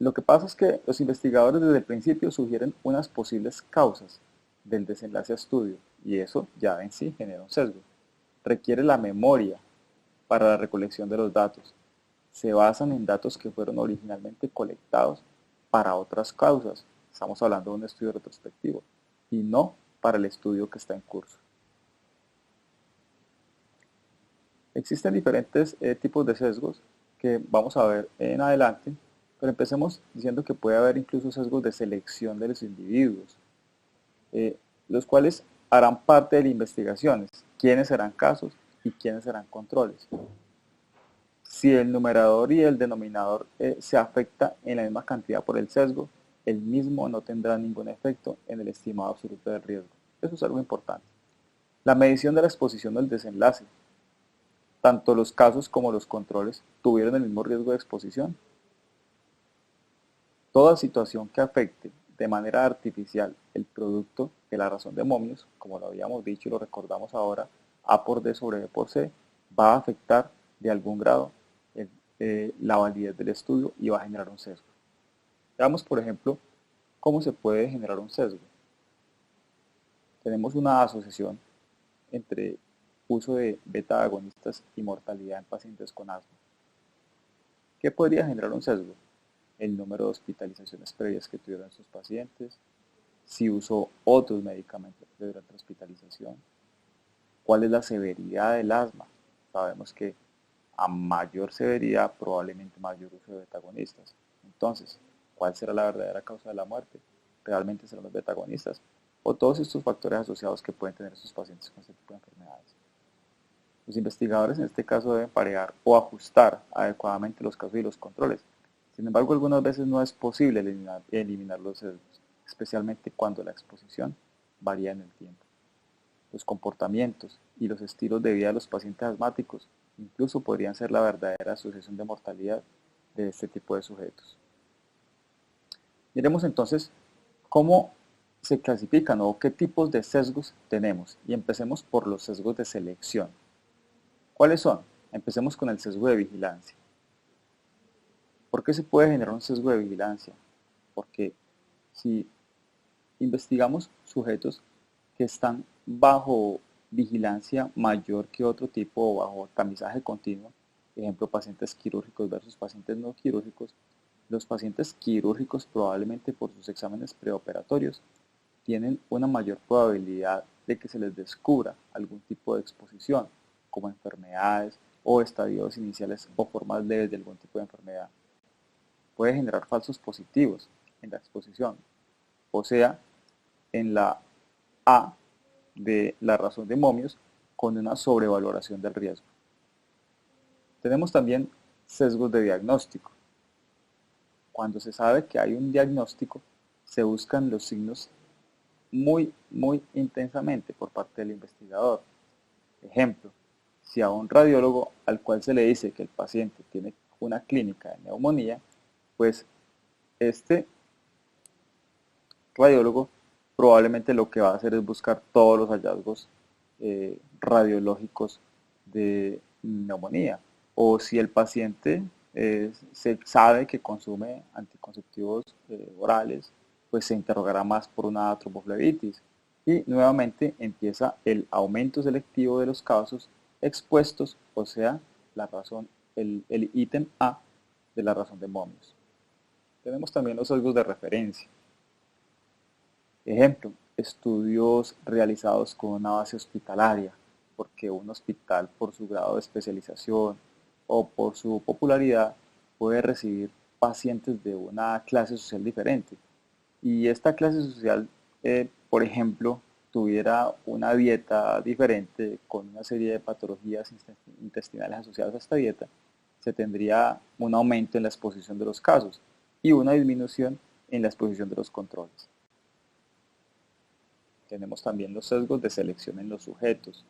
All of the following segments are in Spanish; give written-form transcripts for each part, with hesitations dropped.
Lo que pasa es que los investigadores desde el principio sugieren unas posibles causas del desenlace a estudio y eso ya en sí genera un sesgo. Requiere la memoria para la recolección de los datos. Se basan en datos que fueron originalmente colectados para otras causas. Estamos hablando de un estudio retrospectivo y no para el estudio que está en curso. Existen diferentes tipos de sesgos que vamos a ver en adelante, pero empecemos diciendo que puede haber incluso sesgos de selección de los individuos, eh, los cuales harán parte de las investigaciones, quiénes serán casos y quiénes serán controles. Si el numerador y el denominador se afecta en la misma cantidad por el sesgo, el mismo no tendrá ningún efecto en el estimado absoluto del riesgo. Eso es algo importante. La medición de la exposición del desenlace. Tanto los casos como los controles tuvieron el mismo riesgo de exposición. Toda situación que afecte de manera artificial el producto de la razón de momios, como lo habíamos dicho y lo recordamos ahora, A por D sobre B por C, va a afectar de algún grado la validez del estudio y va a generar un sesgo. Veamos, por ejemplo, cómo se puede generar un sesgo. Tenemos una asociación entre uso de beta-agonistas y mortalidad en pacientes con asma. ¿Qué podría generar un sesgo? El número de hospitalizaciones previas que tuvieron sus pacientes, si usó otros medicamentos durante la hospitalización, cuál es la severidad del asma. Sabemos que a mayor severidad probablemente mayor uso de beta-agonistas. Entonces, ¿cuál será la verdadera causa de la muerte? ¿Realmente serán los beta-agonistas? O todos estos factores asociados que pueden tener sus pacientes con este tipo de enfermedades. Los investigadores en este caso deben parear o ajustar adecuadamente los casos y los controles. Sin embargo, algunas veces no es posible eliminar los sesgos, especialmente cuando la exposición varía en el tiempo. Los comportamientos y los estilos de vida de los pacientes asmáticos incluso podrían ser la verdadera asociación de mortalidad de este tipo de sujetos. Miremos entonces cómo se clasifican o qué tipos de sesgos tenemos y empecemos por los sesgos de selección. ¿Cuáles son? Empecemos con el sesgo de vigilancia. ¿Por qué se puede generar un sesgo de vigilancia? Porque si investigamos sujetos que están bajo vigilancia mayor que otro tipo o bajo tamizaje continuo, ejemplo, pacientes quirúrgicos versus pacientes no quirúrgicos, los pacientes quirúrgicos probablemente por sus exámenes preoperatorios tienen una mayor probabilidad de que se les descubra algún tipo de exposición, como enfermedades o estadios iniciales o formas leves de algún tipo de enfermedad. Puede generar falsos positivos en la exposición, o sea, en la A de la razón de momios con una sobrevaloración del riesgo. Tenemos también sesgos de diagnóstico. Cuando se sabe que hay un diagnóstico, se buscan los signos muy intensamente por parte del investigador. Ejemplo, si a un radiólogo al cual se le dice que el paciente tiene una clínica de neumonía, pues este radiólogo probablemente lo que va a hacer es buscar todos los hallazgos radiológicos de neumonía. O si el paciente se sabe que consume anticonceptivos orales, pues se interrogará más por una tromboflebitis. Y nuevamente empieza el aumento selectivo de los casos expuestos, o sea, la razón, el ítem A de la razón de momios. Tenemos también los sesgos de referencia. Ejemplo, estudios realizados con una base hospitalaria, porque un hospital por su grado de especialización o por su popularidad puede recibir pacientes de una clase social diferente. Y esta clase social, por ejemplo, tuviera una dieta diferente con una serie de patologías intestinales asociadas a esta dieta, se tendría un aumento en la exposición de los casos y una disminución en la exposición de los controles. Tenemos también los sesgos de selección en los sujetos.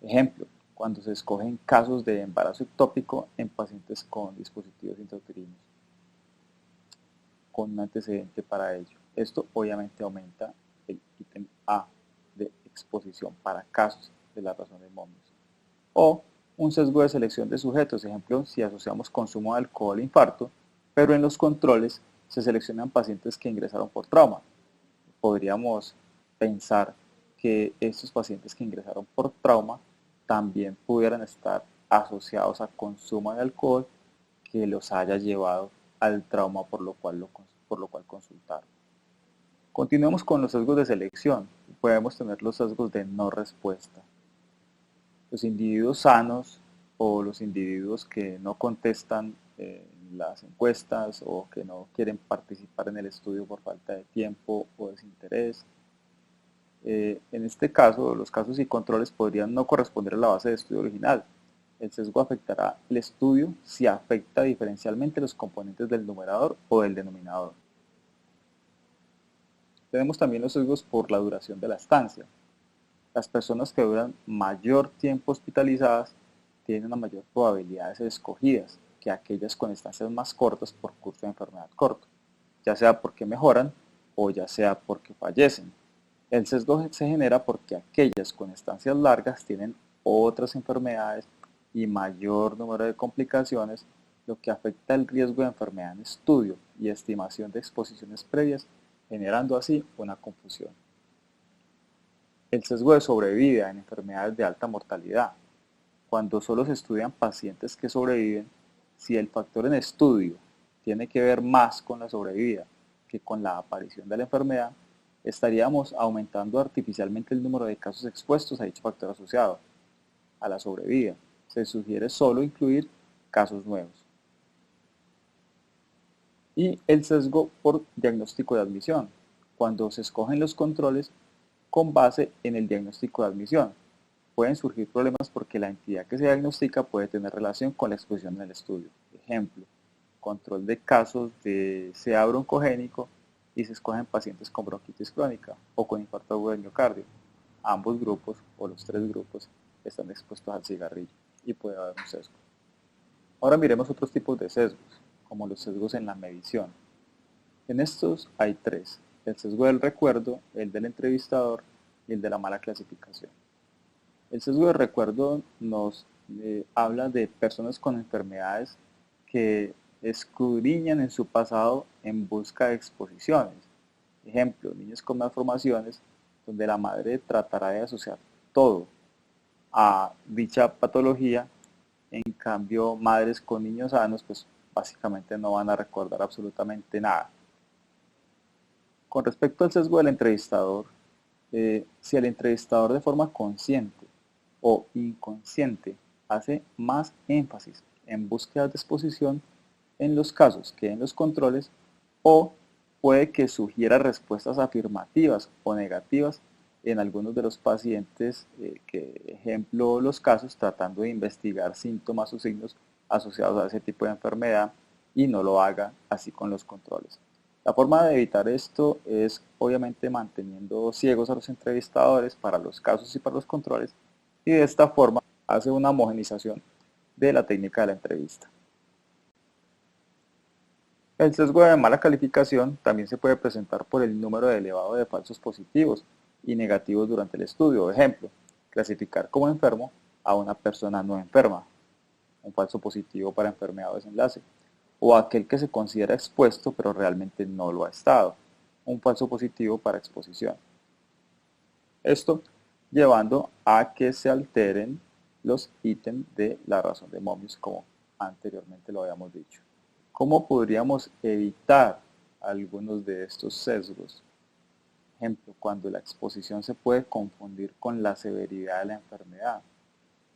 Ejemplo, cuando se escogen casos de embarazo ectópico en pacientes con dispositivos intrauterinos, con un antecedente para ello. Esto obviamente aumenta el ítem A de exposición para casos de la razón de momios. O un sesgo de selección de sujetos, ejemplo, si asociamos consumo de alcohol e infarto, pero en los controles se seleccionan pacientes que ingresaron por trauma. Podríamos pensar que estos pacientes que ingresaron por trauma también pudieran estar asociados a consumo de alcohol que los haya llevado al trauma por lo cual consultaron. Continuemos con los sesgos de selección. Podemos tener los sesgos de no respuesta. Los individuos sanos o los individuos que no contestan las encuestas o que no quieren participar en el estudio por falta de tiempo o desinterés. En este caso, los casos y controles podrían no corresponder a la base de estudio original. El sesgo afectará el estudio si afecta diferencialmente los componentes del numerador o del denominador. Tenemos también los sesgos por la duración de la estancia. Las personas que duran mayor tiempo hospitalizadas tienen una mayor probabilidad de ser escogidas que aquellas con estancias más cortas por curso de enfermedad corto, ya sea porque mejoran o ya sea porque fallecen. El sesgo se genera porque aquellas con estancias largas tienen otras enfermedades y mayor número de complicaciones, lo que afecta el riesgo de enfermedad en estudio y estimación de exposiciones previas, generando así una confusión. El sesgo de sobrevida en enfermedades de alta mortalidad. Cuando solo se estudian pacientes que sobreviven, si el factor en estudio tiene que ver más con la sobrevida que con la aparición de la enfermedad, estaríamos aumentando artificialmente el número de casos expuestos a dicho factor asociado a la sobrevida. Se sugiere solo incluir casos nuevos. Y el sesgo por diagnóstico de admisión, cuando se escogen los controles con base en el diagnóstico de admisión. Pueden surgir problemas porque la entidad que se diagnostica puede tener relación con la exposición en el estudio. Ejemplo, control de casos de CA broncogénico y se escogen pacientes con bronquitis crónica o con infarto agudo de miocardio. Ambos grupos o los tres grupos están expuestos al cigarrillo y puede haber un sesgo. Ahora miremos otros tipos de sesgos, como los sesgos en la medición. En estos hay tres: el sesgo del recuerdo, el del entrevistador y el de la mala clasificación. El sesgo de recuerdo nos habla de personas con enfermedades que escudriñan en su pasado en busca de exposiciones. Ejemplo, niños con malformaciones, donde la madre tratará de asociar todo a dicha patología. En cambio, madres con niños sanos, pues básicamente no van a recordar absolutamente nada. Con respecto al sesgo del entrevistador, si el entrevistador de forma consciente o inconsciente hace más énfasis en búsquedas de exposición en los casos que en los controles, o puede que sugiera respuestas afirmativas o negativas en algunos de los pacientes, ejemplo los casos tratando de investigar síntomas o signos asociados a ese tipo de enfermedad, y no lo haga así con los controles. La forma de evitar esto es obviamente manteniendo ciegos a los entrevistadores para los casos y para los controles, y de esta forma hace una homogenización de la técnica de la entrevista. El sesgo de mala calificación también se puede presentar por el número elevado de falsos positivos y negativos durante el estudio. Ejemplo, clasificar como enfermo a una persona no enferma, un falso positivo para enfermedad o desenlace, o aquel que se considera expuesto pero realmente no lo ha estado, un falso positivo para exposición. Esto llevando a que se alteren los ítems de la razón de Mobius, como anteriormente lo habíamos dicho. ¿Cómo podríamos evitar algunos de estos sesgos? Ejemplo, cuando la exposición se puede confundir con la severidad de la enfermedad.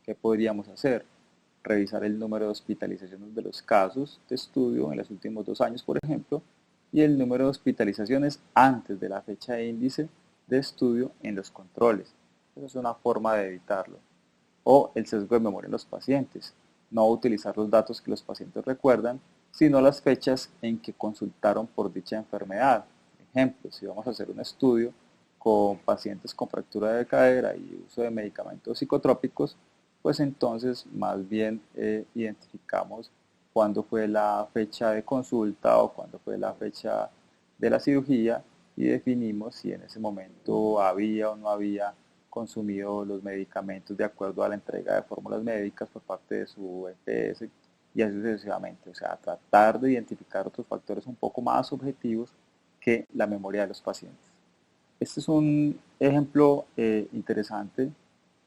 ¿Qué podríamos hacer? Revisar el número de hospitalizaciones de los casos de estudio en los últimos 2 años, por ejemplo, y el número de hospitalizaciones antes de la fecha de índice de estudio en los controles. Esa es una forma de evitarlo. O el sesgo de memoria en los pacientes. No utilizar los datos que los pacientes recuerdan, sino las fechas en que consultaron por dicha enfermedad. Ejemplo, si vamos a hacer un estudio con pacientes con fractura de cadera y uso de medicamentos psicotrópicos, pues entonces más bien identificamos cuándo fue la fecha de consulta o cuándo fue la fecha de la cirugía, y definimos si en ese momento había o no había consumido los medicamentos de acuerdo a la entrega de fórmulas médicas por parte de su EPS, y así sucesivamente. O sea, tratar de identificar otros factores un poco más objetivos que la memoria de los pacientes. Este es un ejemplo interesante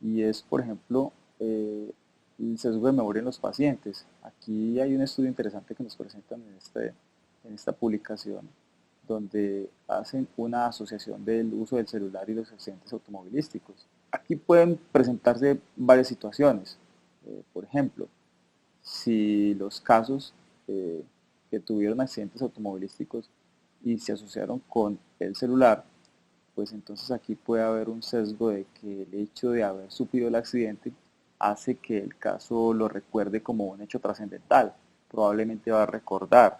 y es, por ejemplo, el sesgo de memoria en los pacientes. Aquí hay un estudio interesante que nos presentan en esta publicación, donde hacen una asociación del uso del celular y los accidentes automovilísticos. Aquí pueden presentarse varias situaciones. Por ejemplo, si los casos que tuvieron accidentes automovilísticos y se asociaron con el celular, pues entonces aquí puede haber un sesgo de que el hecho de haber sufrido el accidente hace que el caso lo recuerde como un hecho trascendental. Probablemente va a recordar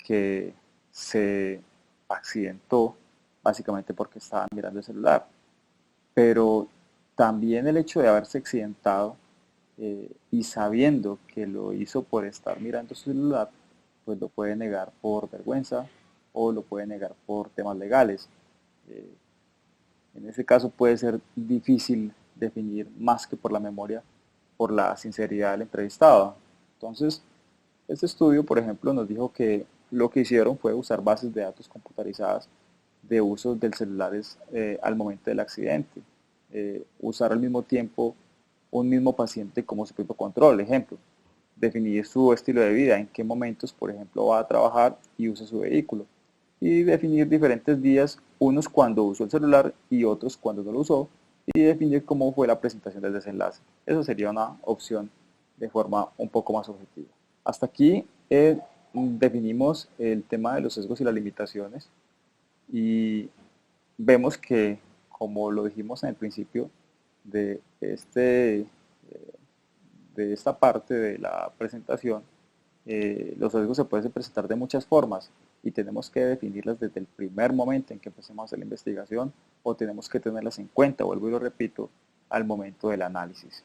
que se accidentó básicamente porque estaba mirando el celular. Pero también el hecho de haberse accidentado y sabiendo que lo hizo por estar mirando su celular, pues lo puede negar por vergüenza o lo puede negar por temas legales. Eh, en ese caso puede ser difícil definir más que por la memoria, por la sinceridad del entrevistado. Entonces, este estudio, por ejemplo, nos dijo que lo que hicieron fue usar bases de datos computarizadas de uso del celulares al momento del accidente. Usar al mismo tiempo un mismo paciente como su propio control. Ejemplo, definir su estilo de vida, en qué momentos, por ejemplo, va a trabajar y usa su vehículo. Y definir diferentes días, unos cuando usó el celular y otros cuando no lo usó, y definir cómo fue la presentación del desenlace. Eso sería una opción de forma un poco más objetiva. Hasta aquí definimos el tema de los sesgos y las limitaciones y vemos que, como lo dijimos en el principio de, de esta parte de la presentación, los sesgos se pueden presentar de muchas formas y tenemos que definirlas desde el primer momento en que empecemos a hacer la investigación o tenemos que tenerlas en cuenta, vuelvo y lo repito, al momento del análisis.